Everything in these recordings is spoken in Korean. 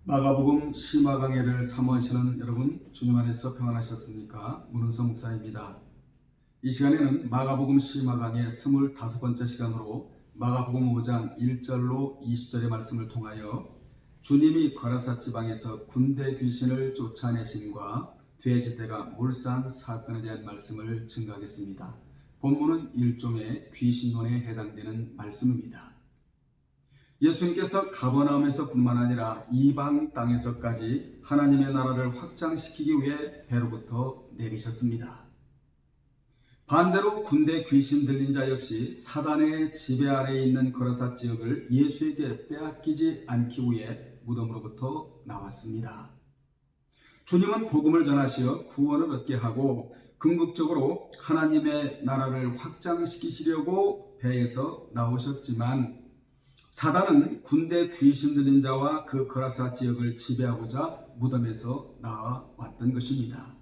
마가복음 시마강해를 사모하시는 여러분, 주님 안에서 평안하셨습니까? 문은서 목사입니다. 이 시간에는 마가복음 시마강의 25번째 시간으로 마가복음 5장 1절로 20절의 말씀을 통하여 주님이 거라사 지방에서 군대 귀신을 쫓아내심과 돼지떼가 몰산 사건에 대한 말씀을 증거하겠습니다. 본문은 일종의 귀신론에 해당되는 말씀입니다. 예수님께서 가버나움에서 뿐만 아니라 이방 땅에서까지 하나님의 나라를 확장시키기 위해 배로부터 내리셨습니다. 반대로 군대 귀신 들린 자 역시 사단의 지배 아래에 있는 거라사 지역을 예수에게 빼앗기지 않기 위해 무덤으로부터 나왔습니다. 주님은 복음을 전하시어 구원을 얻게 하고 궁극적으로 하나님의 나라를 확장시키시려고 배에서 나오셨지만 사단은 군대 귀신 들린 자와 그 거라사 지역을 지배하고자 무덤에서 나와왔던 것입니다.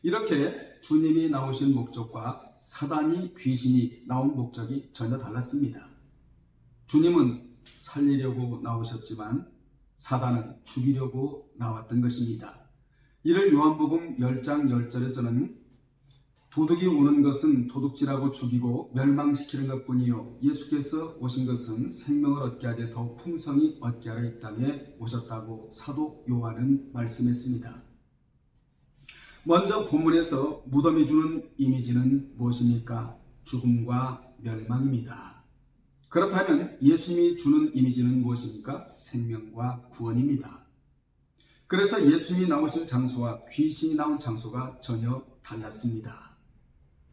이렇게 주님이 나오신 목적과 사단이 귀신이 나온 목적이 전혀 달랐습니다. 주님은 살리려고 나오셨지만 사단은 죽이려고 나왔던 것입니다. 이를 요한복음 10장 10절에서는 도둑이 오는 것은 도둑질하고 죽이고 멸망시키는 것뿐이요 예수께서 오신 것은 생명을 얻게 하되 더 풍성히 얻게 하려 이 땅에 오셨다고 사도 요한은 말씀했습니다. 먼저 본문에서 무덤이 주는 이미지는 무엇입니까? 죽음과 멸망입니다. 그렇다면 예수님이 주는 이미지는 무엇입니까? 생명과 구원입니다. 그래서 예수님이 나오신 장소와 귀신이 나온 장소가 전혀 달랐습니다.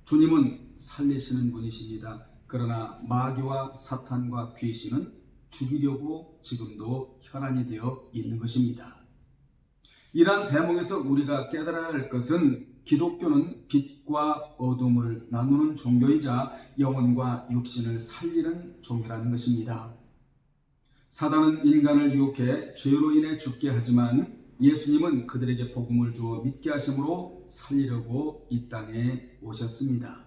주님은 살리시는 분이십니다. 그러나 마귀와 사탄과 귀신은 죽이려고 지금도 혈안이 되어 있는 것입니다. 이러한 대목에서 우리가 깨달아야 할 것은 기독교는 빛과 어둠을 나누는 종교이자 영혼과 육신을 살리는 종교라는 것입니다. 사단은 인간을 유혹해 죄로 인해 죽게 하지만 예수님은 그들에게 복음을 주어 믿게 하심으로 살리려고 이 땅에 오셨습니다.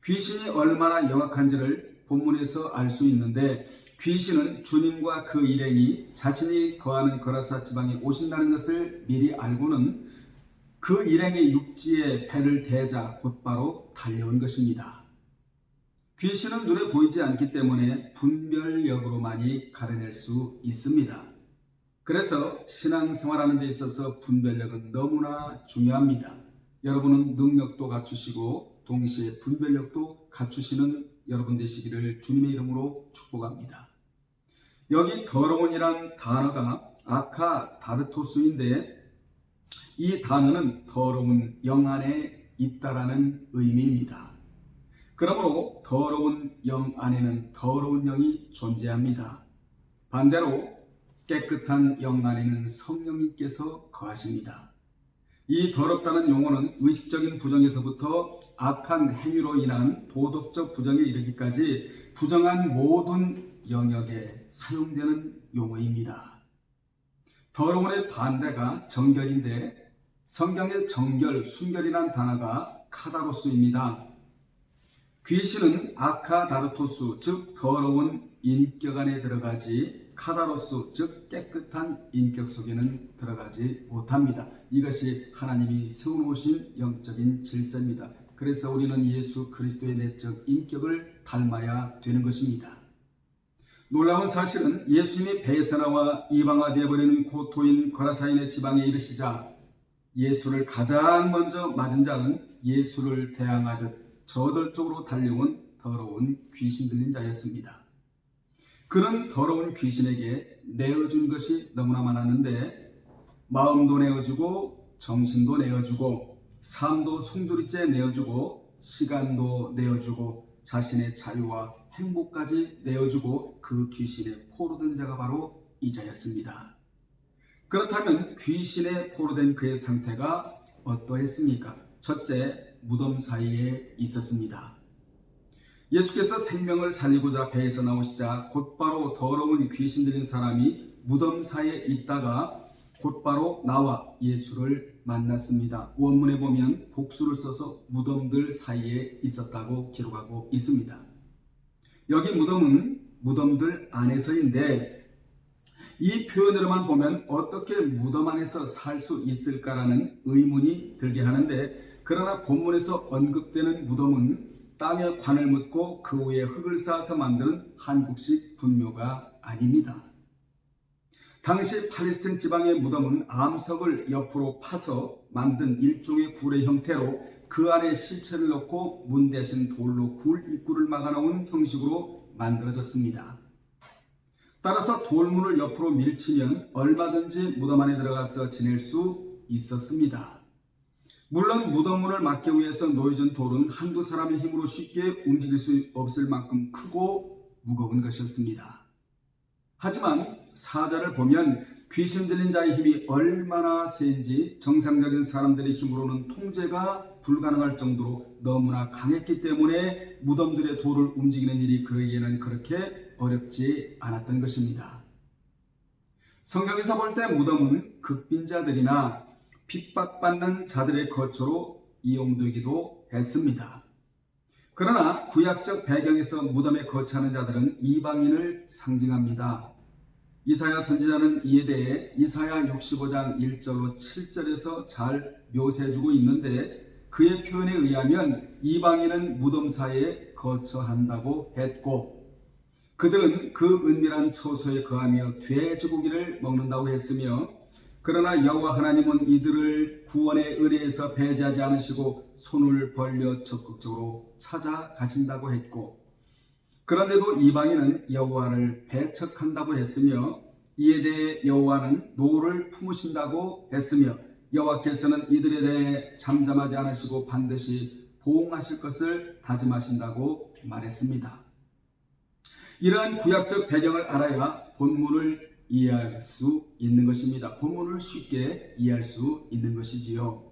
귀신이 얼마나 영악한지를 본문에서 알 수 있는데 귀신은 주님과 그 일행이 자신이 거하는 거라사 지방에 오신다는 것을 미리 알고는 그 일행의 육지에 배를 대자 곧바로 달려온 것입니다. 귀신은 눈에 보이지 않기 때문에 분별력으로만이 가려낼 수 있습니다. 그래서 신앙생활하는 데 있어서 분별력은 너무나 중요합니다. 여러분은 능력도 갖추시고 동시에 분별력도 갖추시는 여러분 되시기를 주님의 이름으로 축복합니다. 여기 더러운이란 단어가 아카다르토스인데 이 단어는 더러운 영 안에 있다라는 의미입니다. 그러므로 더러운 영 안에는 더러운 영이 존재합니다. 반대로 깨끗한 영 안에는 성령님께서 거하십니다. 이 더럽다는 용어는 의식적인 부정에서부터 악한 행위로 인한 도덕적 부정에 이르기까지 부정한 모든 영역에 사용되는 용어입니다. 더러움의 반대가 정결인데 성경의 정결, 순결이란 단어가 카다로스입니다. 귀신은 아카다르토스, 즉 더러운 인격 안에 들어가지 카다로스, 즉 깨끗한 인격 속에는 들어가지 못합니다. 이것이 하나님이 세워놓으신 영적인 질서입니다. 그래서 우리는 예수 그리스도의 내적 인격을 닮아야 되는 것입니다. 놀라운 사실은 예수님이 배에서 나와 이방화 되어버리는 고토인 거라사인의 지방에 이르시자 예수를 가장 먼저 맞은 자는 예수를 대항하듯 저돌적으로 달려온 더러운 귀신 들린 자였습니다. 그는 더러운 귀신에게 내어준 것이 너무나 많았는데 마음도 내어주고 정신도 내어주고 삶도 송두리째 내어주고 시간도 내어주고 자신의 자유와 행복까지 내어주고 그 귀신에 포로된 자가 바로 이 자였습니다. 그렇다면 귀신에 포로된 그의 상태가 어떠했습니까? 첫째, 무덤 사이에 있었습니다. 예수께서 생명을 살리고자 배에서 나오시자 곧바로 더러운 귀신 들린 사람이 무덤 사이에 있다가 곧바로 나와 예수를 만났습니다. 원문에 보면 복수를 써서 무덤들 사이에 있었다고 기록하고 있습니다. 여기 무덤은 무덤들 안에서인데 이 표현으로만 보면 어떻게 무덤 안에서 살 수 있을까라는 의문이 들게 하는데, 그러나 본문에서 언급되는 무덤은 땅에 관을 묻고 그 위에 흙을 쌓아서 만드는 한국식 분묘가 아닙니다. 당시 팔레스틴 지방의 무덤은 암석을 옆으로 파서 만든 일종의 굴의 형태로 그 안에 실체를 넣고 문 대신 돌로 굴 입구를 막아놓은 형식으로 만들어졌습니다. 따라서 돌문을 옆으로 밀치면 얼마든지 무덤 안에 들어가서 지낼 수 있었습니다. 물론 무덤문을 막기 위해서 놓여진 돌은 한두 사람의 힘으로 쉽게 움직일 수 없을 만큼 크고 무거운 것이었습니다. 하지만 사자를 보면 귀신 들린 자의 힘이 얼마나 센지 정상적인 사람들의 힘으로는 통제가 불가능할 정도로 너무나 강했기 때문에 무덤들의 돌을 움직이는 일이 그에게는 그렇게 어렵지 않았던 것입니다. 성경에서 볼 때 무덤은 극빈자들이나 핍박받는 자들의 거처로 이용되기도 했습니다. 그러나 구약적 배경에서 무덤에 거처하는 자들은 이방인을 상징합니다. 이사야 선지자는 이에 대해 이사야 65장 1절로 7절에서 잘 묘사해주고 있는데, 그의 표현에 의하면 이방인은 무덤 사이에 거처한다고 했고, 그들은 그 은밀한 처소에 거하며 돼지고기를 먹는다고 했으며, 그러나 여호와 하나님은 이들을 구원의 은혜에서 배제하지 않으시고 손을 벌려 적극적으로 찾아가신다고 했고, 그런데도 이방인은 여호와를 배척한다고 했으며, 이에 대해 여호와는 노를 품으신다고 했으며, 여호와께서는 이들에 대해 잠잠하지 않으시고 반드시 보응하실 것을 다짐하신다고 말했습니다. 이러한 구약적 배경을 알아야 본문을 이해할 수 있는 것입니다. 본문을 쉽게 이해할 수 있는 것이지요.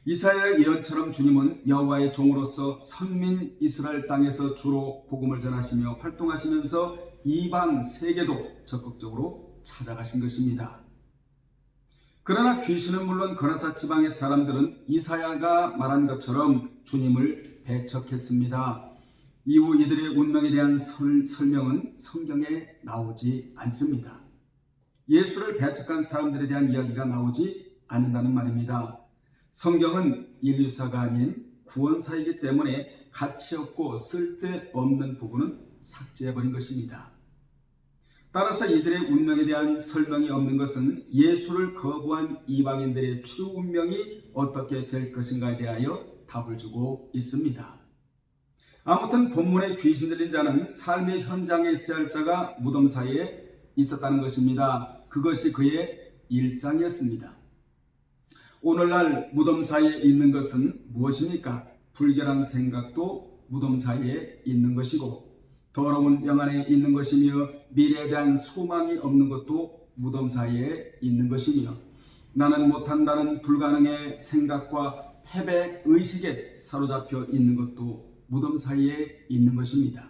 이사야의 예언처럼 주님은 여호와의 종으로서 선민 이스라엘 땅에서 주로 복음을 전하시며 활동하시면서 이방 세계도 적극적으로 찾아가신 것입니다. 그러나 귀신은 물론 거라사 지방의 사람들은 이사야가 말한 것처럼 주님을 배척했습니다. 이후 이들의 운명에 대한 설명은 성경에 나오지 않습니다. 예수를 배척한 사람들에 대한 이야기가 나오지 않는다는 말입니다. 성경은 인류사가 아닌 구원사이기 때문에 가치 없고 쓸데없는 부분은 삭제해버린 것입니다. 따라서 이들의 운명에 대한 설명이 없는 것은 예수를 거부한 이방인들의 추후 운명이 어떻게 될 것인가에 대하여 답을 주고 있습니다. 아무튼 본문의 귀신 들린 자는 삶의 현장에 있어야 할 자가 무덤 사이에 있었다는 것입니다. 그것이 그의 일상이었습니다. 오늘날 무덤 사이에 있는 것은 무엇입니까? 불결한 생각도 무덤 사이에 있는 것이고, 더러운 영 안에 있는 것이며, 미래에 대한 소망이 없는 것도 무덤 사이에 있는 것이며, 나는 못한다는 불가능의 생각과 패배 의식에 사로잡혀 있는 것도 무덤 사이에 있는 것입니다.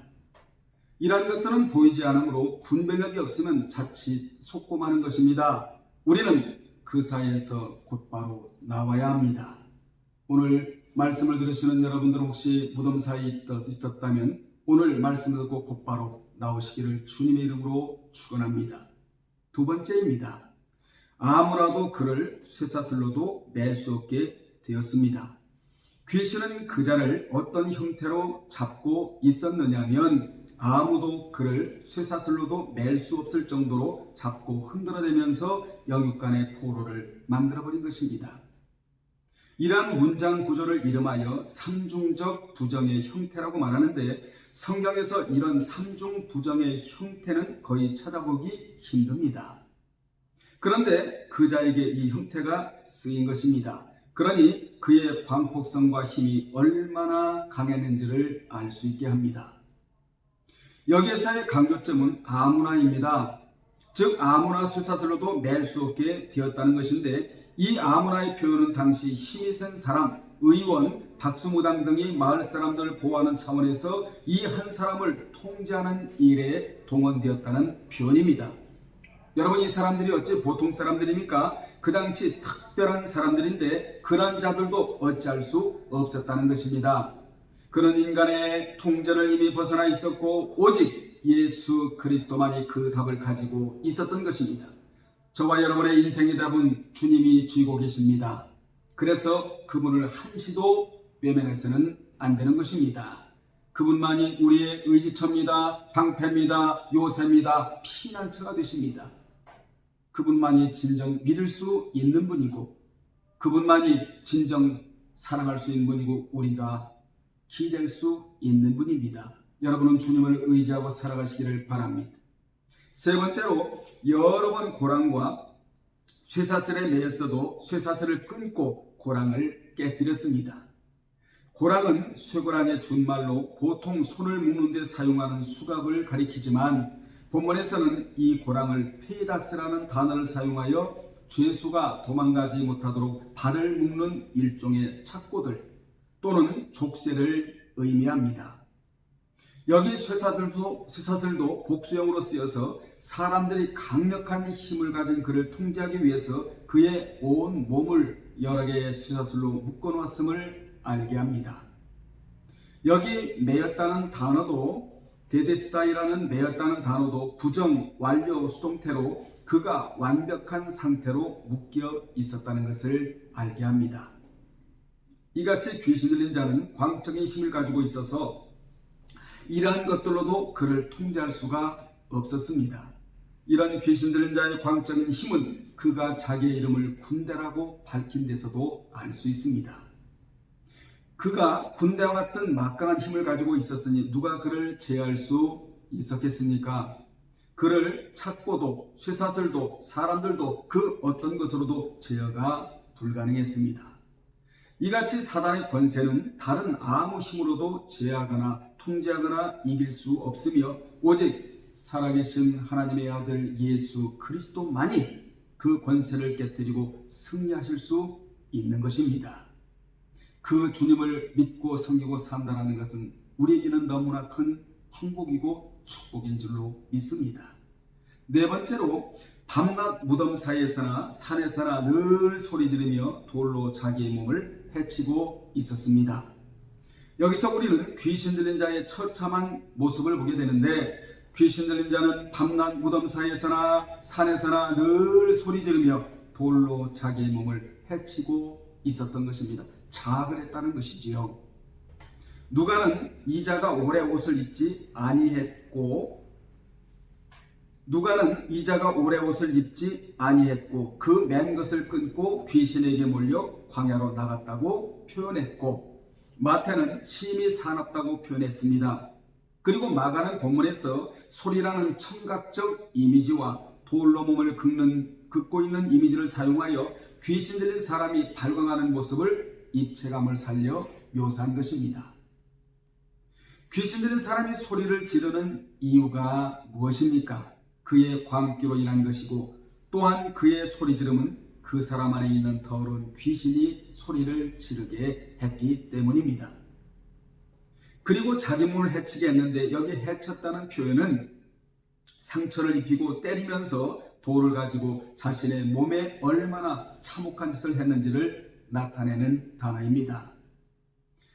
이러한 것들은 보이지 않으므로 분별력이 없으면 자칫 속고마는 것입니다. 우리는 그 사이에서 곧바로 나와야 합니다. 오늘 말씀을 들으시는 여러분들 혹시 무덤 사이에 있었다면 오늘 말씀을 듣고 곧바로 나오시기를 주님의 이름으로 축원합니다. 두 번째입니다. 아무라도 그를 쇠사슬로도 맬 수 없게 되었습니다. 귀신은 그 자를 어떤 형태로 잡고 있었느냐면, 아무도 그를 쇠사슬로도 맬 수 없을 정도로 잡고 흔들어대면서 영육간의 포로를 만들어버린 것입니다. 이러한 문장 구조를 이름하여 삼중적 부정의 형태라고 말하는데, 성경에서 이런 삼중 부정의 형태는 거의 찾아보기 힘듭니다. 그런데 그 자에게 이 형태가 쓰인 것입니다. 그러니 그의 광폭성과 힘이 얼마나 강했는지를 알 수 있게 합니다. 여기에서의 강조점은 아무나입니다. 즉 아무나 쇠사슬로도 맬 수 없게 되었다는 것인데, 이 아무나의 표현은 당시 힘이 센 사람, 의원, 박수무당 등이 마을 사람들을 보호하는 차원에서 이 한 사람을 통제하는 일에 동원되었다는 표현입니다. 여러분, 이 사람들이 어찌 보통 사람들입니까? 그 당시 특별한 사람들인데 그런 자들도 어찌할 수 없었다는 것입니다. 그런 인간의 통제를 이미 벗어나 있었고 오직 예수 그리스도만이 그 답을 가지고 있었던 것입니다. 저와 여러분의 인생의 답은 주님이 쥐고 계십니다. 그래서 그분을 한시도 외면해서는 안 되는 것입니다. 그분만이 우리의 의지처입니다. 방패입니다. 요새입니다. 피난처가 되십니다. 그분만이 진정 믿을 수 있는 분이고, 그분만이 진정 사랑할 수 있는 분이고, 우리가 기댈 수 있는 분입니다. 여러분은 주님을 의지하고 살아가시기를 바랍니다. 세 번째로, 여러 번 고랑과 쇠사슬에 매였어도 쇠사슬을 끊고 고랑을 깨뜨렸습니다. 고랑은 쇠고랑의 준말로 보통 손을 묶는 데 사용하는 수갑을 가리키지만, 본문에서는 이 고랑을 페다스라는 단어를 사용하여 죄수가 도망가지 못하도록 발을 묶는 일종의 착고들 또는 족쇄를 의미합니다. 여기 쇠사슬도 복수형으로 쓰여서 사람들이 강력한 힘을 가진 그를 통제하기 위해서 그의 온 몸을 여러 개의 쇠사슬로 묶어놓았음을 알게 합니다. 여기 매였다는 단어도, 데데스다이라는 매였다는 단어도 부정 완료 수동태로 그가 완벽한 상태로 묶여 있었다는 것을 알게 합니다. 이같이 귀신 들린 자는 광적인 힘을 가지고 있어서 이러한 것들로도 그를 통제할 수가 없었습니다. 이런 귀신 들린 자의 광적인 힘은 그가 자기의 이름을 군대라고 밝힌 데서도 알 수 있습니다. 그가 군대와 같은 막강한 힘을 가지고 있었으니 누가 그를 제어할 수 있었겠습니까? 그를 착고도 쇠사슬도 사람들도 그 어떤 것으로도 제어가 불가능했습니다. 이같이 사단의 권세는 다른 아무 힘으로도 제어하거나 통제하거나 이길 수 없으며 오직 살아계신 하나님의 아들 예수 그리스도만이 그 권세를 깨뜨리고 승리하실 수 있는 것입니다. 그 주님을 믿고 섬기고 산다는 것은 우리에게는 너무나 큰 행복이고 축복인 줄로 믿습니다. 네 번째로, 밤낮 무덤 사이에서나 산에서나 늘 소리 지르며 돌로 자기의 몸을 해치고 있었습니다. 여기서 우리는 귀신 들린 자의 처참한 모습을 보게 되는데, 귀신 들린 자는 밤낮 무덤 사이에서나 산에서나 늘 소리 지르며 돌로 자기의 몸을 해치고 있었던 것입니다. 자학을 했다는 것이지요. 누가는 이 자가 오래 옷을 입지 아니했고 그 맨 것을 끊고 귀신에게 몰려 광야로 나갔다고 표현했고, 마태는 심히 사납다고 표현했습니다. 그리고 마가는 본문에서 소리라는 청각적 이미지와 돌로 몸을 긋고 있는 이미지를 사용하여 귀신 들린 사람이 발광하는 모습을 입체감을 살려 묘사한 것입니다. 귀신 들린 사람이 소리를 지르는 이유가 무엇입니까? 그의 광기로 인한 것이고, 또한 그의 소리 지름은 그 사람 안에 있는 더러운 귀신이 소리를 지르게 했기 때문입니다. 그리고 자기 몸을 해치게 했는데, 여기 해쳤다는 표현은 상처를 입히고 때리면서 돌을 가지고 자신의 몸에 얼마나 참혹한 짓을 했는지를 나타내는 단어입니다.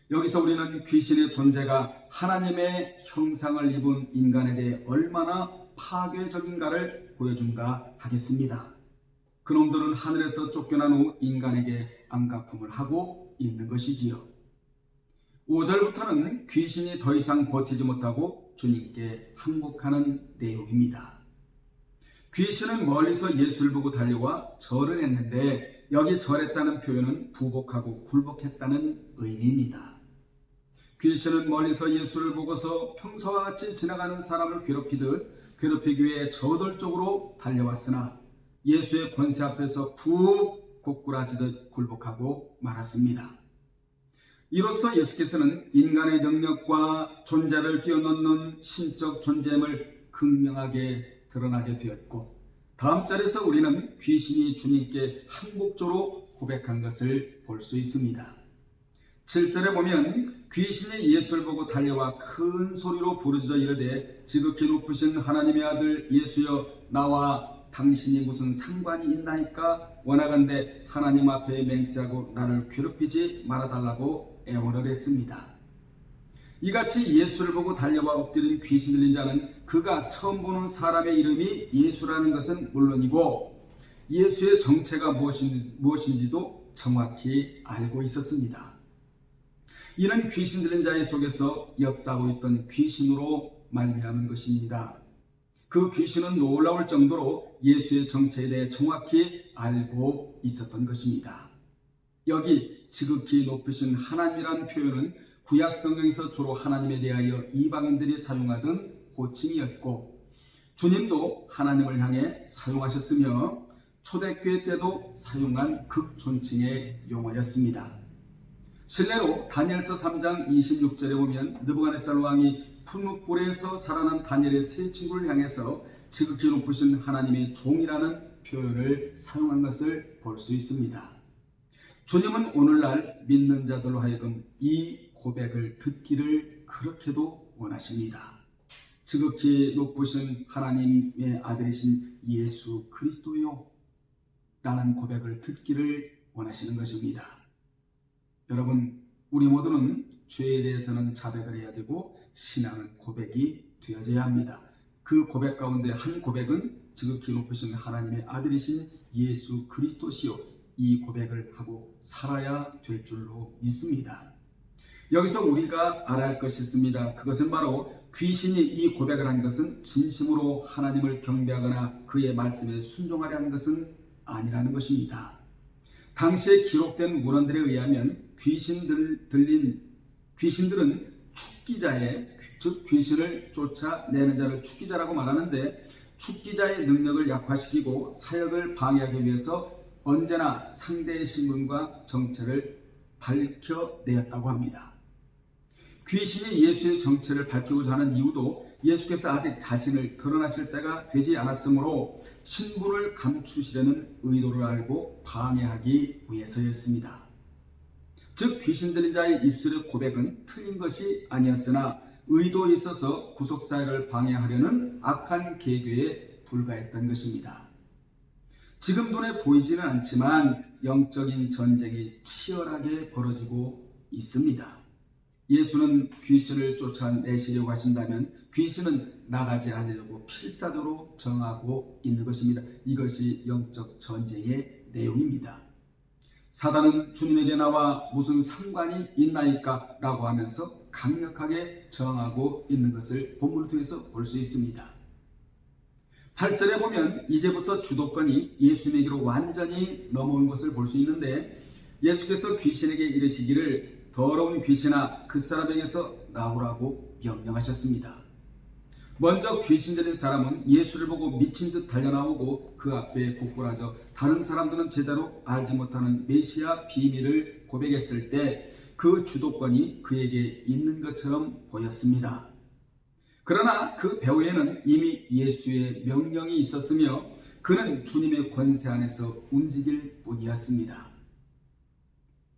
여기서 우리는 귀신의 존재가 하나님의 형상을 입은 인간에 대해 얼마나 파괴적인가를 보여준다 하겠습니다. 그놈들은 하늘에서 쫓겨난 후 인간에게 안가품을 하고 있는 것이지요. 5절부터는 귀신이 더 이상 버티지 못하고 주님께 항복하는 내용입니다. 귀신은 멀리서 예수를 보고 달려와 절을 했는데, 여기 절했다는 표현은 부복하고 굴복했다는 의미입니다. 귀신은 멀리서 예수를 보고서 평소와 같이 지나가는 사람을 괴롭히기 위해 저돌적으로 달려왔으나 예수의 권세 앞에서 푹 고꾸라지듯 굴복하고 말았습니다. 이로써 예수께서는 인간의 능력과 존재를 뛰어넘는 신적 존재임을 극명하게 드러나게 되었고, 다음 절에서 우리는 귀신이 주님께 항복적으로 고백한 것을 볼 수 있습니다. 7절에 보면 귀신이 예수를 보고 달려와 큰 소리로 부르짖어 이르되, 지극히 높으신 하나님의 아들 예수여, 나와 당신이 무슨 상관이 있나이까? 원하건대 하나님 앞에 맹세하고 나를 괴롭히지 말아달라고 애원을 했습니다. 이같이 예수를 보고 달려와 엎드린 귀신 들린 자는 그가 처음 보는 사람의 이름이 예수라는 것은 물론이고 예수의 정체가 무엇인지도 정확히 알고 있었습니다. 이는 귀신 들린 자의 속에서 역사하고 있던 귀신으로 말미암은 것입니다. 그 귀신은 놀라울 정도로 예수의 정체에 대해 정확히 알고 있었던 것입니다. 여기 지극히 높으신 하나님이라는 표현은 구약 성경에서 주로 하나님에 대하여 이방인들이 사용하던 호칭이었고 주님도 하나님을 향해 사용하셨으며 초대교회 때도 사용한 극존칭의 용어였습니다. 실례로 다니엘서 3장 26절에 보면 느부갓네살 왕이 풀무불에서 살아난 다니엘의 세 친구를 향해서 지극히 높으신 하나님의 종이라는 표현을 사용한 것을 볼 수 있습니다. 주님은 오늘날 믿는 자들로 하여금 이 고백을 듣기를 그렇게도 원하십니다. 지극히 높으신 하나님의 아들이신 예수 그리스도요 라는 고백을 듣기를 원하시는 것입니다. 여러분, 우리 모두는 죄에 대해서는 자백을 해야 되고 신앙은 고백이 되어져야 합니다. 그 고백 가운데 한 고백은 지극히 높으신 하나님의 아들이신 예수 그리스도시요, 이 고백을 하고 살아야 될 줄로 믿습니다. 여기서 우리가 알아야 할 것이 있습니다. 그것은 바로 귀신이 이 고백을 한 것은 진심으로 하나님을 경배하거나 그의 말씀에 순종하려 하는 것은 아니라는 것입니다. 당시에 기록된 문헌들에 의하면 귀신들은 축기자의, 즉 귀신을 쫓아내는 자를 축기자라고 말하는데, 축기자의 능력을 약화시키고 사역을 방해하기 위해서 언제나 상대의 신분과 정체를 밝혀내었다고 합니다. 귀신이 예수의 정체를 밝히고자 하는 이유도 예수께서 아직 자신을 드러나실 때가 되지 않았으므로 신분을 감추시려는 의도를 알고 방해하기 위해서였습니다. 즉 귀신 들린 자의 입술의 고백은 틀린 것이 아니었으나 의도에 있어서 구속사역을 방해하려는 악한 계교에 불과했던 것입니다. 지금 눈에 보이지는 않지만 영적인 전쟁이 치열하게 벌어지고 있습니다. 예수는 귀신을 쫓아내시려고 하신다면 귀신은 나가지 않으려고 필사적으로 정하고 있는 것입니다. 이것이 영적 전쟁의 내용입니다. 사단은 주님에게 나와 무슨 상관이 있나이까? 라고 하면서 강력하게 정하고 있는 것을 본문을 통해서 볼 수 있습니다. 8절에 보면 이제부터 주도권이 예수님에게로 완전히 넘어온 것을 볼 수 있는데, 예수께서 귀신에게 이르시기를 더러운 귀신아 그 사람에게서 나오라고 명령하셨습니다. 먼저 귀신 들린 사람은 예수를 보고 미친 듯 달려나오고 그 앞에 고꾸라져 다른 사람들은 제대로 알지 못하는 메시아 비밀을 고백했을 때 그 주도권이 그에게 있는 것처럼 보였습니다. 그러나 그 배후에는 이미 예수의 명령이 있었으며 그는 주님의 권세 안에서 움직일 뿐이었습니다.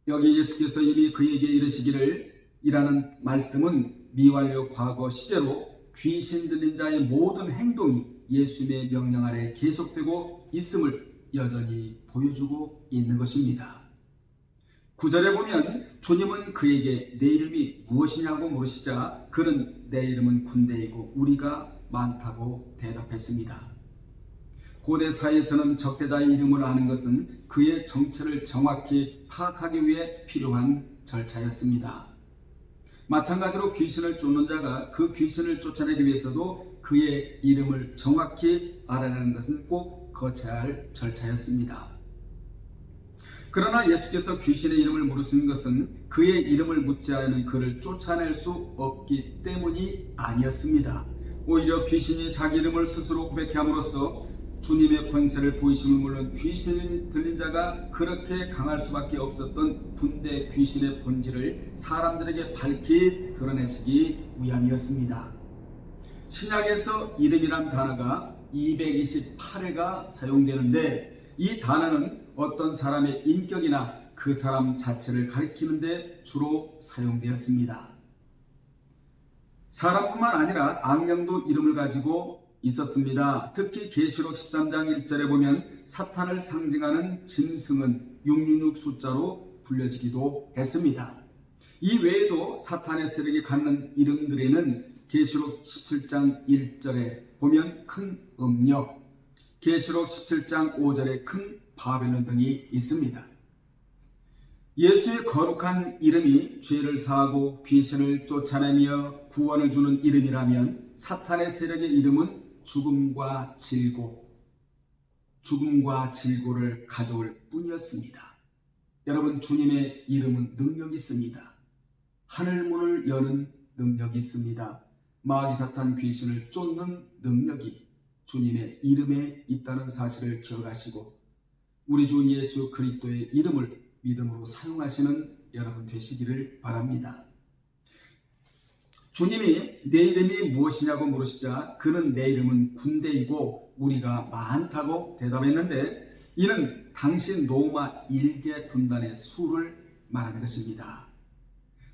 여기 예수께서 이미 그에게 이르시기를 이라는 말씀은 미완료 과거 시제로 귀신 들린 자의 모든 행동이 예수님의 명령 아래 계속되고 있음을 여전히 보여주고 있는 것입니다. 9절에 보면 주님은 그에게 내 이름이 무엇이냐고 물으시자 그는 내 이름은 군대이고 우리가 많다고 대답했습니다. 고대 사회에서는 적대자의 이름을 아는 것은 그의 정체를 정확히 파악하기 위해 필요한 절차였습니다. 마찬가지로 귀신을 쫓는 자가 그 귀신을 쫓아내기 위해서도 그의 이름을 정확히 알아내는 것은 꼭 거쳐야 할 절차였습니다. 그러나 예수께서 귀신의 이름을 물으시는 것은 그의 이름을 묻지 않으면 그를 쫓아낼 수 없기 때문이 아니었습니다. 오히려 귀신이 자기 이름을 스스로 고백함으로써 주님의 권세를 보이심을 물론 귀신 들린 자가 그렇게 강할 수밖에 없었던 군대 귀신의 본질을 사람들에게 밝히 드러내시기 위함이었습니다. 신약에서 이름이란 단어가 228회가 사용되는데 이 단어는 어떤 사람의 인격이나 그 사람 자체를 가리키는 데 주로 사용되었습니다. 사람뿐만 아니라 악령도 이름을 가지고 있었습니다. 특히 계시록 13장 1절에 보면 사탄을 상징하는 짐승은 666 숫자로 불려지기도 했습니다. 이 외에도 사탄의 세력이 갖는 이름들에는 계시록 17장 1절에 보면 큰 음력, 계시록 17장 5절에 큰 바벨론 등이 있습니다. 예수의 거룩한 이름이 죄를 사하고 귀신을 쫓아내며 구원을 주는 이름이라면 사탄의 세력의 이름은 죽음과 질고를 가져올 뿐이었습니다. 여러분, 주님의 이름은 능력이 있습니다. 하늘문을 여는 능력이 있습니다. 마귀 사탄 귀신을 쫓는 능력이 주님의 이름에 있다는 사실을 기억하시고 우리 주 예수 그리스도의 이름을 믿음으로 사용하시는 여러분 되시기를 바랍니다. 주님이 내 이름이 무엇이냐고 물으시자 그는 내 이름은 군대이고 우리가 많다고 대답했는데 이는 당시 로마 일개 군단의 수를 말하는 것입니다.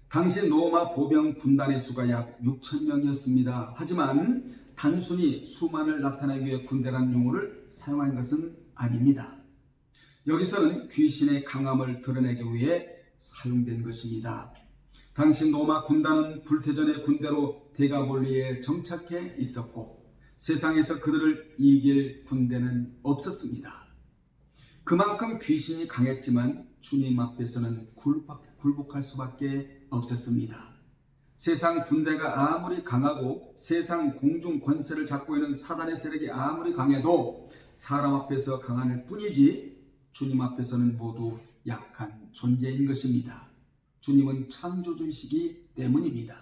당시 로마 보병 군단의 수가 약 6,000명이었습니다. 하지만 단순히 수만을 나타내기 위해 군대라는 용어를 사용한 것은 아닙니다. 여기서는 귀신의 강함을 드러내기 위해 사용된 것입니다. 당시 로마 군단은 불태전의 군대로 데가볼리에 정착해 있었고 세상에서 그들을 이길 군대는 없었습니다. 그만큼 귀신이 강했지만 주님 앞에서는 굴복할 수밖에 없었습니다. 세상 군대가 아무리 강하고 세상 공중 권세를 잡고 있는 사단의 세력이 아무리 강해도 사람 앞에서 강할 뿐이지 주님 앞에서는 모두 약한 존재인 것입니다. 주님은 창조주이시기 때문입니다.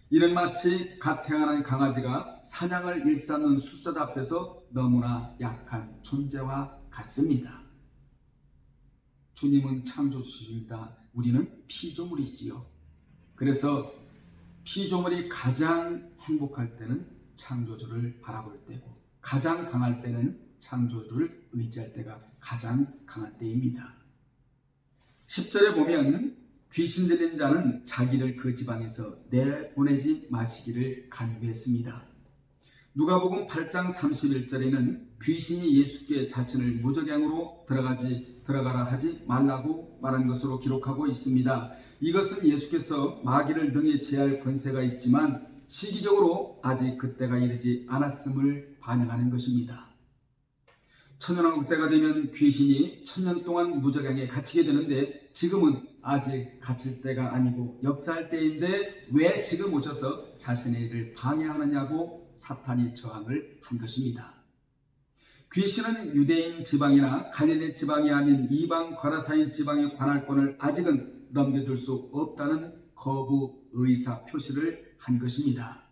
이는 마치 갓 태어난 강아지가 사냥을 일삼는 숫사자 앞에서 너무나 약한 존재와 같습니다. 주님은 창조주십니다. 우리는 피조물이지요. 그래서 피조물이 가장 행복할 때는 창조주를 바라볼 때고 가장 강할 때는 창조주를 의지할 때가 가장 강한 때입니다. 10절에 보면 귀신 들린 자는 자기를 그 지방에서 내보내지 마시기를 간구했습니다. 누가복음 8장 31절에는 귀신이 예수께 자신을 무적행으로 들어가라 하지 말라고 말한 것으로 기록하고 있습니다. 이것은 예수께서 마귀를 능히 제할 권세가 있지만 시기적으로 아직 그때가 이르지 않았음을 반영하는 것입니다. 천년왕국 때가 되면 귀신이 1000년 동안 무적행에 갇히게 되는데 지금은 아직 갇힐 때가 아니고 역사할 때인데 왜 지금 오셔서 자신의 일을 방해하느냐고 사탄이 저항을 한 것입니다. 귀신은 유대인 지방이나 갈릴리 지방이 아닌 이방 거라사인 지방의 관할권을 아직은 넘겨줄 수 없다는 거부 의사 표시를 한 것입니다.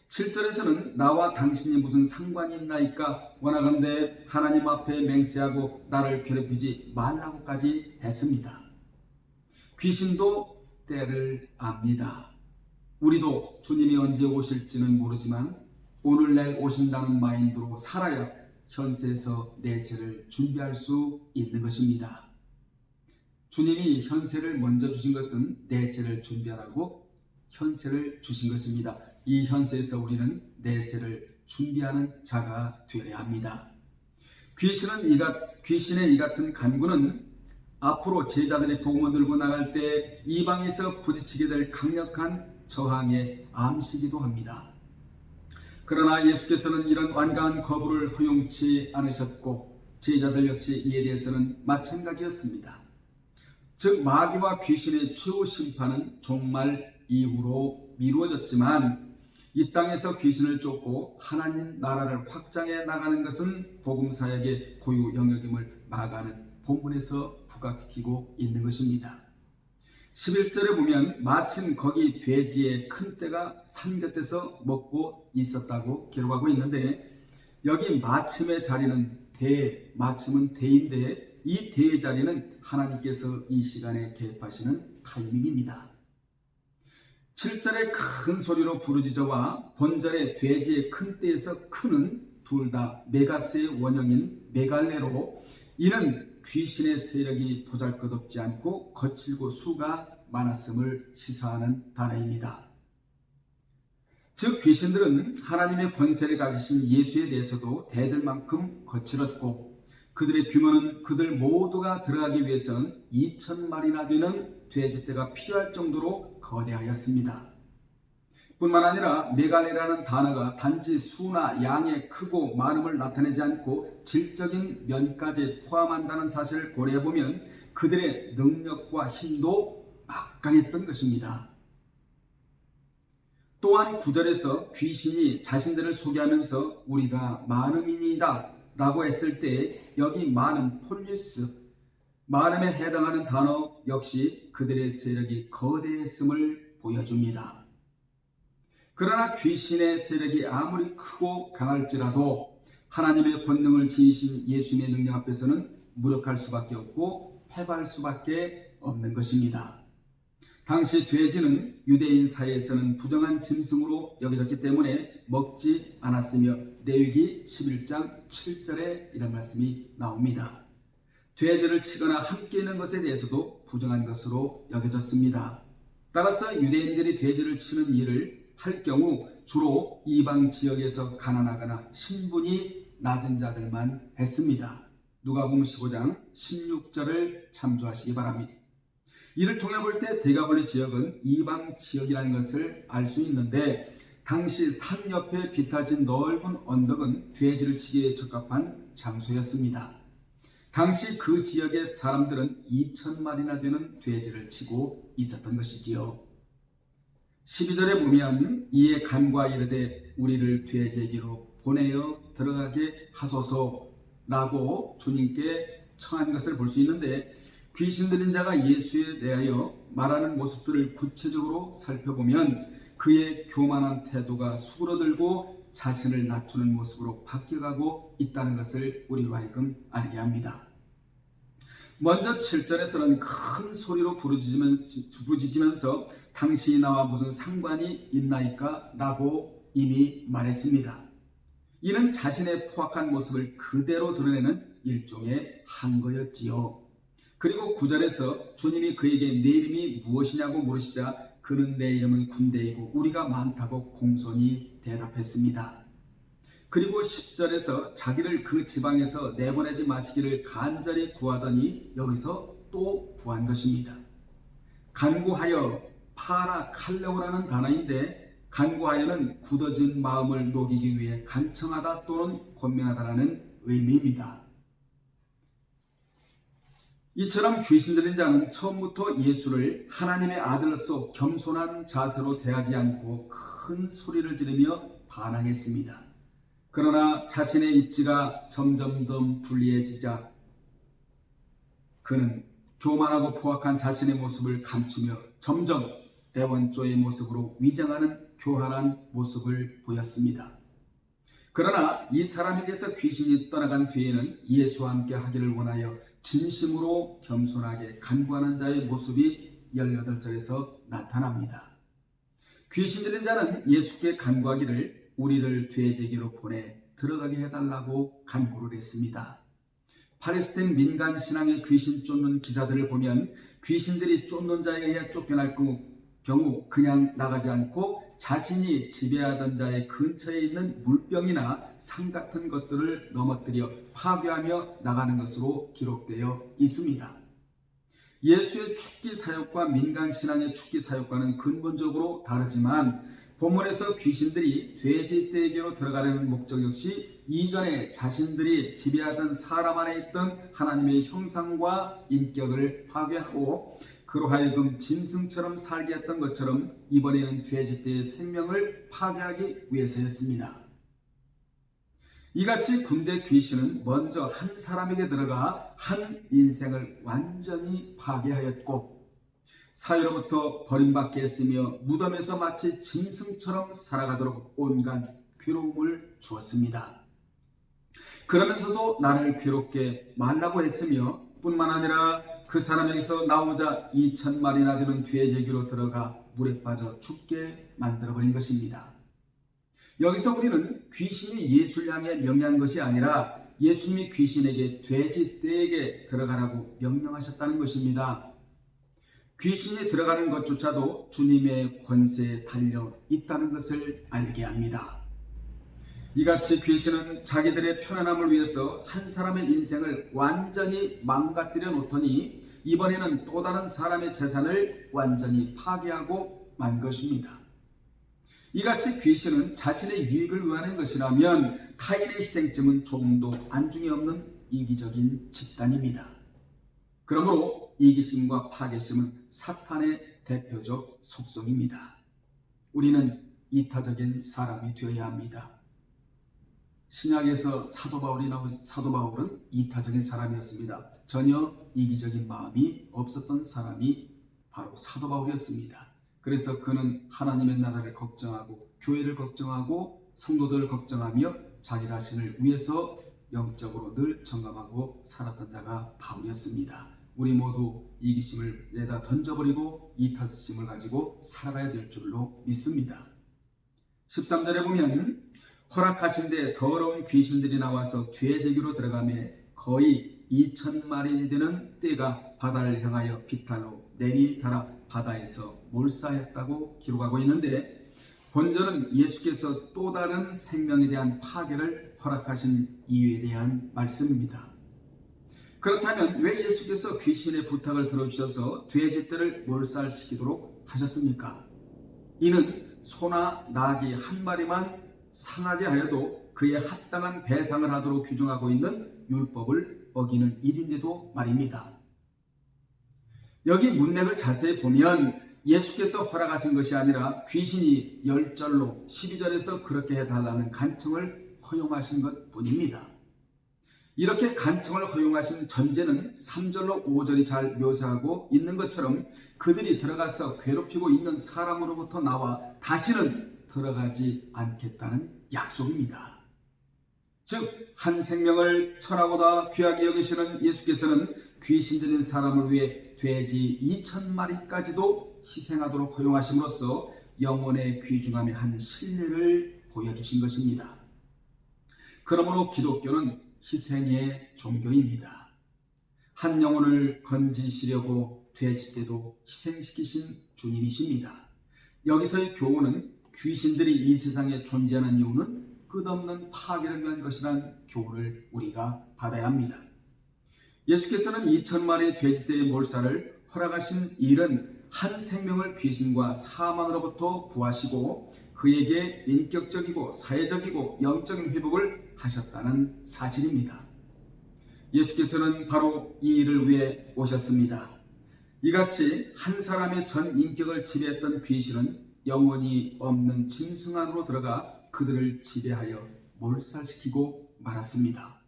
7절에서는 나와 당신이 무슨 상관이 있나이까 원하건대 하나님 앞에 맹세하고 나를 괴롭히지 말라고까지 했습니다. 귀신도 때를 압니다. 우리도 주님이 언제 오실지는 모르지만 오늘날 오신다는 마인드로 살아야 현세에서 내세를 준비할 수 있는 것입니다. 주님이 현세를 먼저 주신 것은 내세를 준비하라고 현세를 주신 것입니다. 이 현세에서 우리는 내세를 준비하는 자가 되어야 합니다. 귀신의 이 같은 간구는 앞으로 제자들이 복음을 들고 나갈 때 이방에서 부딪히게 될 강력한 저항의 암시기도 합니다. 그러나 예수께서는 이런 완강한 거부를 허용치 않으셨고 제자들 역시 이에 대해서는 마찬가지였습니다. 즉 마귀와 귀신의 최후 심판은 종말 이후로 미루어졌지만 이 땅에서 귀신을 쫓고 하나님 나라를 확장해 나가는 것은 복음사역의 고유 영역임을 마가는 본문에서 부각시키고 있는 것입니다. 11절에 보면 마침 거기 돼지의 큰 떼가 산 곁에서 먹고 있었다고 기록하고 있는데 여기 마침의 자리는 마침은 대인데 이 대의 자리는 하나님께서 이 시간에 개입하시는 타이밍입니다. 7절에 큰 소리로 부르짖어와 본절에 돼지의 큰 떼에서 크는 둘 다 메가스의 원형인 메갈레로 이는 귀신의 세력이 보잘것없지 않고 거칠고 수가 많았음을 시사하는 단어입니다. 즉 귀신들은 하나님의 권세를 가지신 예수에 대해서도 대들만큼 거칠었고 그들의 규모는 그들 모두가 들어가기 위해서는 2000마리나 되는 돼지떼가 필요할 정도로 거대하였습니다. 뿐만 아니라 메갈이라는 단어가 단지 수나 양의 크고 많음을 나타내지 않고 질적인 면까지 포함한다는 사실을 고려해보면 그들의 능력과 힘도 막강했던 것입니다. 또한 9절에서 귀신이 자신들을 소개하면서 우리가 많음이니이다 라고 했을 때 여기 많음 폴리스, 많음에 해당하는 단어 역시 그들의 세력이 거대했음을 보여줍니다. 그러나 귀신의 세력이 아무리 크고 강할지라도 하나님의 권능을 지니신 예수님의 능력 앞에서는 무력할 수밖에 없고 패배할 수밖에 없는 것입니다. 당시 돼지는 유대인 사이에서는 부정한 짐승으로 여겨졌기 때문에 먹지 않았으며 레위기 11장 7절에 이런 말씀이 나옵니다. 돼지를 치거나 함께 있는 것에 대해서도 부정한 것으로 여겨졌습니다. 따라서 유대인들이 돼지를 치는 일을 할 경우 주로 이방 지역에서 가난하거나 신분이 낮은 자들만 했습니다. 누가복음 15장 16절을 참조하시기 바랍니다. 이를 통해 볼 때 데가볼리 지역은 이방 지역이라는 것을 알 수 있는데 당시 산 옆에 비탈진 넓은 언덕은 돼지를 치기에 적합한 장소였습니다. 당시 그 지역의 사람들은 2,000마리나 되는 돼지를 치고 있었던 것이지요. 12절에 보면 이에 간과 이르되 우리를 돼지에게로 보내어 들어가게 하소서라고 주님께 청한 것을 볼 수 있는데 귀신 들린 자가 예수에 대하여 말하는 모습들을 구체적으로 살펴보면 그의 교만한 태도가 수그러들고 자신을 낮추는 모습으로 바뀌어가고 있다는 것을 우리로 하여금 알게 합니다. 먼저 7절에서는 큰 소리로 부르짖으면서 당신이 나와 무슨 상관이 있나이까? 라고 이미 말했습니다. 이는 자신의 포악한 모습을 그대로 드러내는 일종의 한거였지요. 그리고 9절에서 주님이 그에게 내 이름이 무엇이냐고 물으시자 그는 내 이름은 군대이고 우리가 많다고 공손히 대답했습니다. 그리고 10절에서 자기를 그 지방에서 내보내지 마시기를 간절히 구하더니 여기서 또 구한 것입니다. 간구하여 파라 칼레오라는 단어인데 간구하여는 굳어진 마음을 녹이기 위해 간청하다 또는 권면하다라는 의미입니다. 이처럼 귀신 들린 자는 처음부터 예수를 하나님의 아들로서 겸손한 자세로 대하지 않고 큰 소리를 지르며 반항했습니다. 그러나 자신의 입지가 점점 더 불리해지자 그는 교만하고 포악한 자신의 모습을 감추며 점점 애원조의 모습으로 위장하는 교활한 모습을 보였습니다. 그러나 이 사람에게서 귀신이 떠나간 뒤에는 예수와 함께 하기를 원하여 진심으로 겸손하게 간구하는 자의 모습이 18절에서 나타납니다. 귀신 들린 자는 예수께 간구하기를 우리를 돼지에게로 보내 들어가게 해달라고 간구를 했습니다. 팔레스타인 민간 신앙의 귀신 쫓는 기사들을 보면 귀신들이 쫓는 자에 의해 쫓겨날 경우 그냥 나가지 않고 자신이 지배하던 자의 근처에 있는 물병이나 상 같은 것들을 넘어뜨려 파괴하며 나가는 것으로 기록되어 있습니다. 예수의 축기 사역과 민간 신앙의 축기 사역과는 근본적으로 다르지만 본문에서 귀신들이 돼지 떼에게로 들어가려는 목적 역시 이전에 자신들이 지배하던 사람 안에 있던 하나님의 형상과 인격을 파괴하고 그로 하여금 짐승처럼 살게 했던 것처럼 이번에는 돼지떼의 생명을 파괴하기 위해서였습니다. 이같이 군대 귀신은 먼저 한 사람에게 들어가 한 인생을 완전히 파괴하였고 사회로부터 버림받게 했으며 무덤에서 마치 짐승처럼 살아가도록 온갖 괴로움을 주었습니다. 그러면서도 나를 괴롭게 말라고 했으며 뿐만 아니라 그 사람에게서 나오자 2,000마리나 되는 돼지에게로 들어가 물에 빠져 죽게 만들어버린 것입니다. 여기서 우리는 귀신이 예수를 향해 명령한 것이 아니라 예수님이 귀신에게 돼지떼에게 들어가라고 명령하셨다는 것입니다. 귀신이 들어가는 것조차도 주님의 권세에 달려 있다는 것을 알게 합니다. 이같이 귀신은 자기들의 편안함을 위해서 한 사람의 인생을 완전히 망가뜨려 놓더니 이번에는 또 다른 사람의 재산을 완전히 파괴하고 만 것입니다. 이같이 귀신은 자신의 유익을 위하는 것이라면 타인의 희생쯤은 조금도 안중에 없는 이기적인 집단입니다. 그러므로 이기심과 파괴심은 사탄의 대표적 속성입니다. 우리는 이타적인 사람이 되어야 합니다. 신약에서 사도 바울은 이타적인 사람이었습니다. 전혀 이기적인 마음이 없었던 사람이 바로 사도 바울이었습니다. 그래서 그는 하나님의 나라를 걱정하고 교회를 걱정하고 성도들을 걱정하며 자기 자신을 위해서 영적으로 늘 점검하고 살았던 자가 바울이었습니다. 우리 모두 이기심을 내다 던져버리고 이타심을 가지고 살아가야 될 줄로 믿습니다. 13절에 보면 허락하신 데 더러운 귀신들이 나와서 죄제기로 들어가며 거의 2,000마리 되는 떼가 바다를 향하여 비탈로 내리달아 바다에서 몰사했다고 기록하고 있는데, 본절은 예수께서 또 다른 생명에 대한 파괴를 허락하신 이유에 대한 말씀입니다. 그렇다면 왜 예수께서 귀신의 부탁을 들어주셔서 돼지떼를 몰살시키도록 하셨습니까? 이는 소나 나귀 한 마리만 상하게 하여도 그에 합당한 배상을 하도록 규정하고 있는 율법을 어기는 일인데도 말입니다. 여기 문맥을 자세히 보면 예수께서 허락하신 것이 아니라 귀신이 10절로 12절에서 그렇게 해달라는 간청을 허용하신 것 뿐입니다. 이렇게 간청을 허용하신 전제는 3절로 5절이 잘 묘사하고 있는 것처럼 그들이 들어가서 괴롭히고 있는 사람으로부터 나와 다시는 들어가지 않겠다는 약속입니다. 즉, 한 생명을 천하보다 귀하게 여기시는 예수께서는 귀신 들린 사람을 위해 돼지 2,000마리까지도 희생하도록 허용하심으로써 영혼의 귀중함에 한 신뢰를 보여주신 것입니다. 그러므로 기독교는 희생의 종교입니다. 한 영혼을 건지시려고 돼지떼도 희생시키신 주님이십니다. 여기서의 교훈은 귀신들이 이 세상에 존재하는 이유는 끝없는 파괴를 위한 것이란 교훈을 우리가 받아야 합니다. 예수께서는 2,000마리의 돼지떼의 몰살을 허락하신 일은 한 생명을 귀신과 사망으로부터 구하시고 그에게 인격적이고 사회적이고 영적인 회복을 하셨다는 사실입니다. 예수께서는 바로 이 일을 위해 오셨습니다. 이같이 한 사람의 전 인격을 지배했던 귀신은 영혼이 없는 짐승 안으로 들어가 그들을 지배하여 몰살시키고 말았습니다.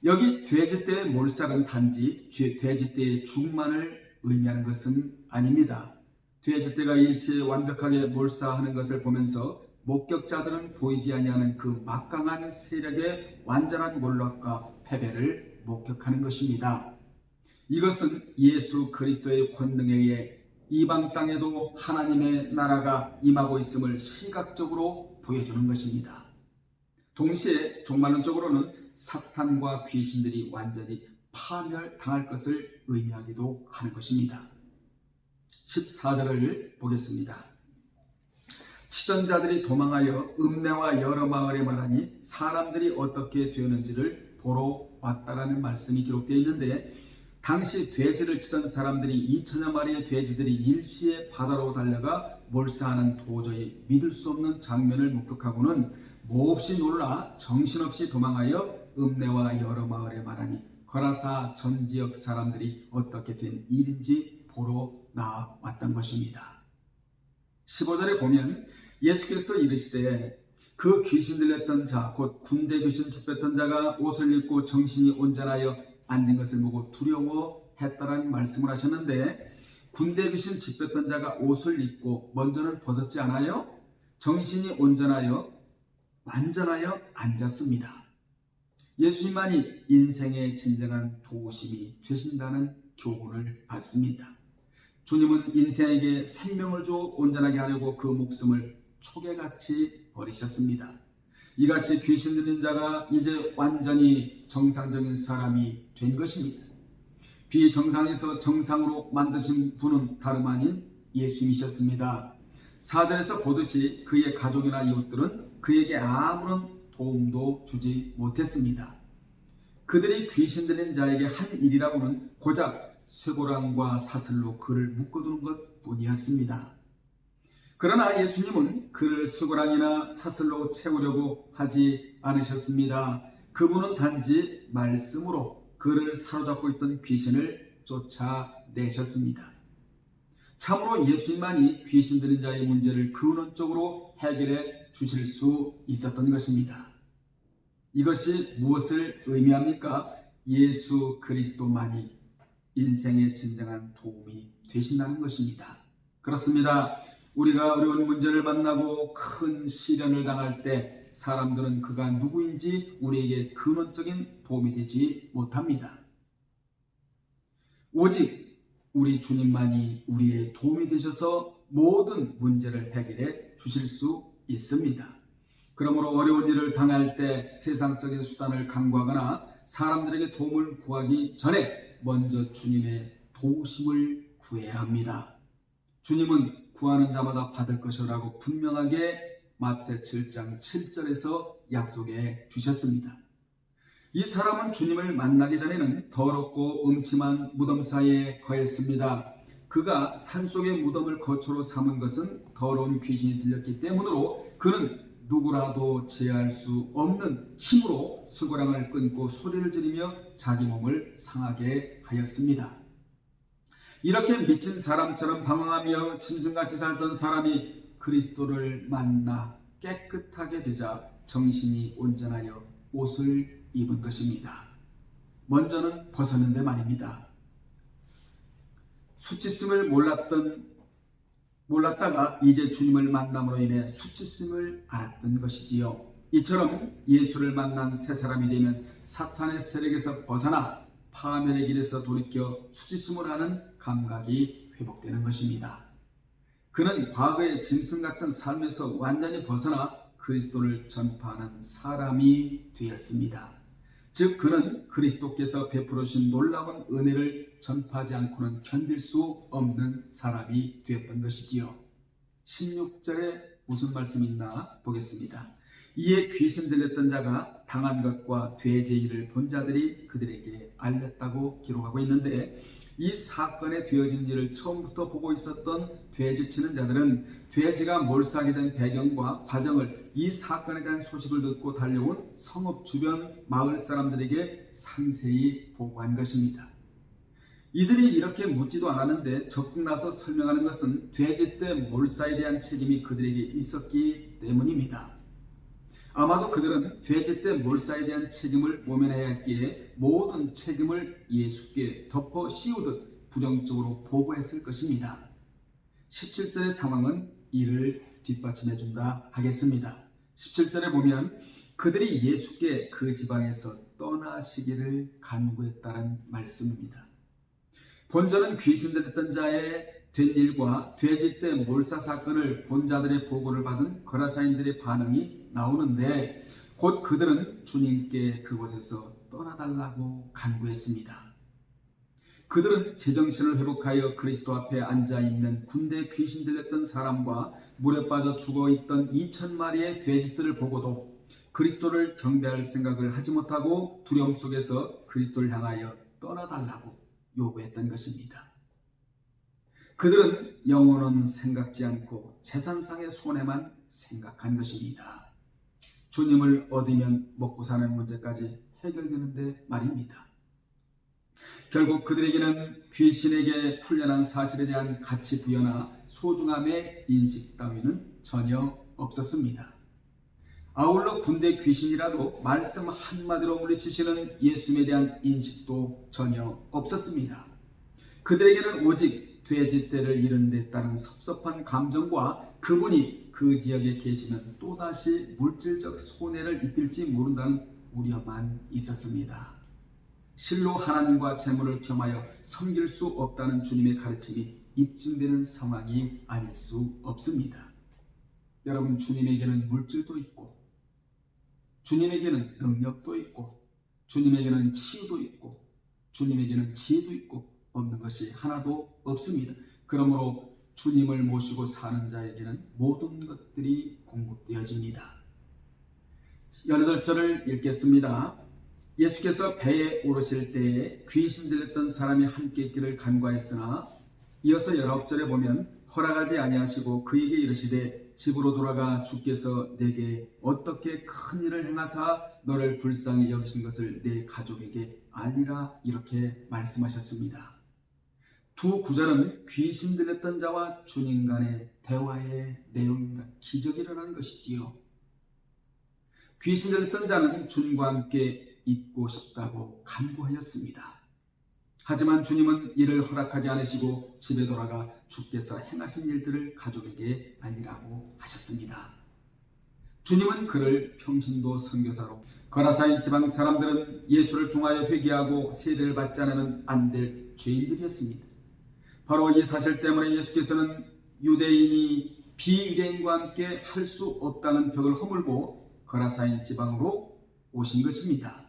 여기 돼지떼의 몰살은 단지 돼지떼의 죽음만을 의미하는 것은 아닙니다. 돼지떼가 일시에 완벽하게 몰살하는 것을 보면서 목격자들은 보이지 아니하는 그 막강한 세력의 완전한 몰락과 패배를 목격하는 것입니다. 이것은 예수 그리스도의 권능에 의해 이방 땅에도 하나님의 나라가 임하고 있음을 시각적으로 보여주는 것입니다. 동시에 종말론적으로는 사탄과 귀신들이 완전히 파멸당할 것을 의미하기도 하는 것입니다. 14절을 보겠습니다. 치던 자들이 도망하여 읍내와 여러 마을에 말하니 사람들이 어떻게 되었는지를 보러 왔다라는 말씀이 기록되어 있는데, 당시 돼지를 치던 사람들이 2,000여 마리의 돼지들이 일시에 바다로 달려가 몰사하는 도저히 믿을 수 없는 장면을 목격하고는 몹시 놀라 정신없이 도망하여 읍내와 여러 마을에 말하니 거라사 전 지역 사람들이 어떻게 된 일인지 보러 나왔던 것입니다. 15절에 보면 예수께서 이르시되 그 귀신 들렸던 자 곧 군대 귀신 집혔던 자가 옷을 입고 정신이 온전하여 앉은 것을 보고 두려워했다라는 말씀을 하셨는데, 군대 귀신 집혔던 자가 옷을 입고 먼저는 벗었지 않아요? 정신이 온전하여 완전하여 앉았습니다. 예수님만이 인생의 진정한 도우심이 되신다는 교훈을 받습니다. 주님은 인생에게 생명을 주어 온전하게 하려고 그 목숨을 초계같이 버리셨습니다. 이같이 귀신 들린 자가 이제 완전히 정상적인 사람이 된 것입니다. 비정상에서 정상으로 만드신 분은 다름 아닌 예수님이셨습니다. 4절에서 보듯이 그의 가족이나 이웃들은 그에게 아무런 도움도 주지 못했습니다. 그들이 귀신 들린 자에게 한 일이라고는 고작 쇠고랑과 사슬로 그를 묶어두는 것 뿐이었습니다. 그러나 예수님은 그를 수고랑이나 사슬로 채우려고 하지 않으셨습니다. 그분은 단지 말씀으로 그를 사로잡고 있던 귀신을 쫓아내셨습니다. 참으로 예수님만이 귀신 들린 자의 문제를 근원적으로 해결해 주실 수 있었던 것입니다. 이것이 무엇을 의미합니까? 예수 그리스도만이 인생의 진정한 도움이 되신다는 것입니다. 그렇습니다. 우리가 어려운 문제를 만나고 큰 시련을 당할 때 사람들은 그가 누구인지 우리에게 근원적인 도움이 되지 못합니다. 오직 우리 주님만이 우리의 도움이 되셔서 모든 문제를 해결해 주실 수 있습니다. 그러므로 어려운 일을 당할 때 세상적인 수단을 강구하거나 사람들에게 도움을 구하기 전에 먼저 주님의 도우심을 구해야 합니다. 주님은 구하는 자마다 받을 것이라고 분명하게 마태 7장 7절에서 약속해 주셨습니다. 이 사람은 주님을 만나기 전에는 더럽고 음침한 무덤 사이에 거했습니다. 그가 산속의 무덤을 거처로 삼은 것은 더러운 귀신이 들렸기 때문으로 그는 누구라도 제어할 수 없는 힘으로 수고랑을 끊고 소리를 지르며 자기 몸을 상하게 하였습니다. 이렇게 미친 사람처럼 방황하며 짐승같이 살던 사람이 그리스도를 만나 깨끗하게 되자 정신이 온전하여 옷을 입은 것입니다. 먼저는 벗었는데 말입니다. 수치심을 몰랐다가 이제 주님을 만남으로 인해 수치심을 알았던 것이지요. 이처럼 예수를 만난 새 사람이 되면 사탄의 세력에서 벗어나 파멸의 길에서 돌이켜 수치심을 하는 감각이 회복되는 것입니다. 그는 과거의 짐승 같은 삶에서 완전히 벗어나 그리스도를 전파하는 사람이 되었습니다. 즉 그는 그리스도께서 베풀어 주신 놀라운 은혜를 전파하지 않고는 견딜 수 없는 사람이 되었던 것이지요. 16절에 무슨 말씀이 있나 보겠습니다. 이에 귀신 들렸던 자가 당한 것과 돼지의 일을 본 자들이 그들에게 알렸다고 기록하고 있는데, 이 사건에 되어진 일을 처음부터 보고 있었던 돼지치는 자들은 돼지가 몰살하게 된 배경과 과정을 이 사건에 대한 소식을 듣고 달려온 성읍 주변 마을 사람들에게 상세히 보고한 것입니다. 이들이 이렇게 묻지도 않았는데 적극 나서 설명하는 것은 돼지떼 몰살에 대한 책임이 그들에게 있었기 때문입니다. 아마도 그들은 돼지떼 몰살에 대한 책임을 모면해야 했기에 모든 책임을 예수께 덮어 씌우듯 부정적으로 보고했을 것입니다. 17절의 상황은 이를 뒷받침해 준다 하겠습니다. 17절에 보면 그들이 예수께 그 지방에서 떠나시기를 간구했다는 말씀입니다. 본절은 귀신 들렸던 자의 된 일과 돼지떼 몰사 사건을 본 자들의 보고를 받은 거라사인들의 반응이 나오는데, 곧 그들은 주님께 그곳에서 떠나달라고 간구했습니다. 그들은 제정신을 회복하여 그리스도 앞에 앉아있는 군대 귀신 들렸던 사람과 물에 빠져 죽어있던 2,000마리의 돼지들을 보고도 그리스도를 경배할 생각을 하지 못하고 두려움 속에서 그리스도를 향하여 떠나달라고 요구했던 것입니다. 그들은 영혼은 생각지 않고 재산상의 손해만 생각한 것입니다. 주님을 얻으면 먹고 사는 문제까지 해결되는데 말입니다. 결국 그들에게는 귀신에게 풀려난 사실에 대한 가치 부여나 소중함의 인식 따위는 전혀 없었습니다. 아울러 군대 귀신이라도 말씀 한마디로 물리치시는 예수님에 대한 인식도 전혀 없었습니다. 그들에게는 오직 돼지떼를 잃은 데 따른 섭섭한 감정과 그분이 그 지역에 계시면 또다시 물질적 손해를 입힐지 모른다는 우려만 있었습니다. 실로 하나님과 재물을 겸하여 섬길 수 없다는 주님의 가르침이 입증되는 상황이 아닐 수 없습니다. 여러분, 주님에게는 물질도 있고, 주님에게는 능력도 있고, 주님에게는 치유도 있고, 주님에게는 지혜도 있고, 없는 것이 하나도 없습니다. 그러므로 주님을 모시고 사는 자에게는 모든 것들이 공급되어집니다. 18절을 읽겠습니다. 예수께서 배에 오르실 때에 귀신 들렸던 사람이 함께 있기를 간구하였으나, 이어서 19절에 보면 허락하지 아니하시고 그에게 이르시되 집으로 돌아가 주께서 내게 어떻게 큰 일을 행하사 너를 불쌍히 여기신 것을 내 가족에게 알리라 이렇게 말씀하셨습니다. 두 구절은 귀신 들렸던 자와 주님 간의 대화의 내용입니다. 기적이 일어나는 것이지요. 귀신 들렸던 자는 주님과 함께 있고 싶다고 간구하였습니다. 하지만 주님은 이를 허락하지 않으시고 집에 돌아가 주께서 행하신 일들을 가족에게 알리라고 하셨습니다. 주님은 그를 평신도 선교사로 거라사인 지방 사람들은 예수를 통하여 회개하고 세례를 받지 않으면 안 될 죄인들이었습니다. 바로 이 사실 때문에 예수께서는 유대인이 비유대인과 함께 할 수 없다는 벽을 허물고 거라사인 지방으로 오신 것입니다.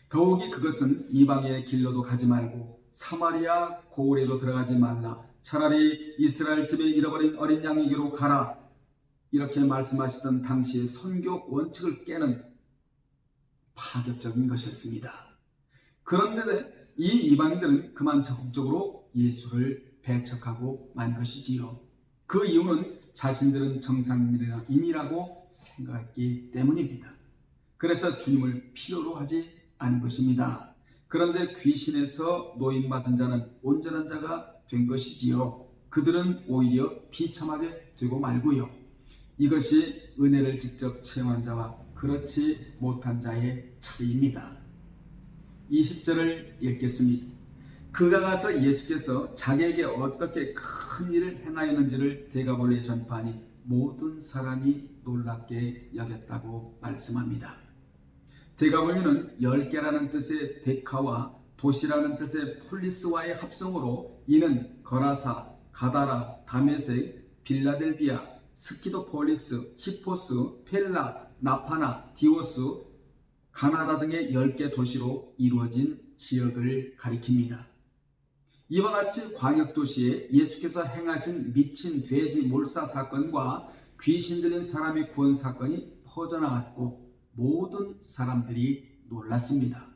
더욱이 그것은 이방의 길로도 가지 말고 사마리아 고을에도 들어가지 말라. 차라리 이스라엘 집에 잃어버린 어린 양에게로 가라. 이렇게 말씀하시던 당시의 선교 원칙을 깨는 파격적인 것이었습니다. 그런데 이 이방인들은 그만 적극적으로 예수를 배척하고 만 것이지요. 그 이유는 자신들은 정상인이라고 생각했기 때문입니다. 그래서 주님을 필요로 하지 않은 것입니다. 그런데 귀신에서 노임받은 자는 온전한 자가 된 것이지요. 그들은 오히려 비참하게 되고 말고요. 이것이 은혜를 직접 체험한 자와 그렇지 못한 자의 차이입니다. 20절을 읽겠습니다. 그가 가서 예수께서 자기에게 어떻게 큰 일을 행하였는지를 데가볼리에 전파하니 모든 사람이 놀랍게 여겼다고 말씀합니다. 데가볼리는 10개라는 뜻의 데카와 도시라는 뜻의 폴리스와의 합성으로 이는 거라사, 가다라, 다메섹, 빌라델비아, 스키도폴리스, 히포스, 펠라, 나파나, 디오스, 가나다 등의 10개 도시로 이루어진 지역을 가리킵니다. 이와 같이 광역도시에 예수께서 행하신 미친 돼지 몰사 사건과 귀신 들린 사람의 구원 사건이 퍼져나갔고 모든 사람들이 놀랐습니다.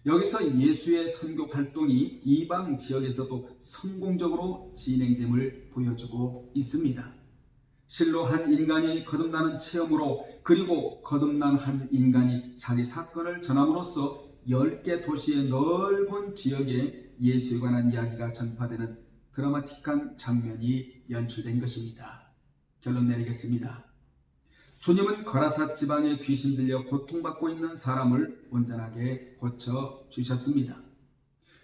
여기서 예수의 선교 활동이 이방 지역에서도 성공적으로 진행됨을 보여주고 있습니다. 실로 한 인간이 거듭나는 체험으로 그리고 거듭난 한 인간이 자기 사건을 전함으로써 10개 도시의 넓은 지역에 예수에 관한 이야기가 전파되는 드라마틱한 장면이 연출된 것입니다. 결론 내리겠습니다. 주님은 거라사 지방에 귀신 들려 고통받고 있는 사람을 온전하게 고쳐주셨습니다.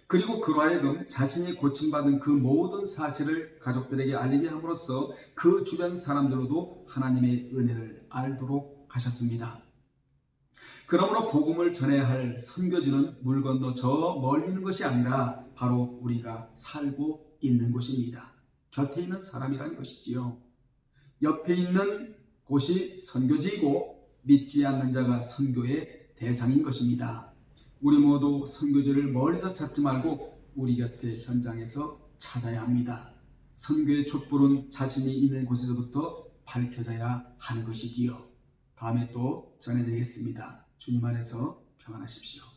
그리고 그로 하여금 자신이 고침받은 그 모든 사실을 가족들에게 알리게 함으로써 그 주변 사람들로도 하나님의 은혜를 알도록 하셨습니다. 그러므로 복음을 전해야 할 선교지는 물 건너 저 멀리 있는 것이 아니라 바로 우리가 살고 있는 곳입니다. 곁에 있는 사람이라는 것이지요. 옆에 있는 곳이 선교지이고 믿지 않는 자가 선교의 대상인 것입니다. 우리 모두 선교지를 멀리서 찾지 말고 우리 곁에 현장에서 찾아야 합니다. 선교의 촛불은 자신이 있는 곳에서부터 밝혀져야 하는 것이지요. 다음에 또 전해드리겠습니다. 주님 안에서 평안하십시오.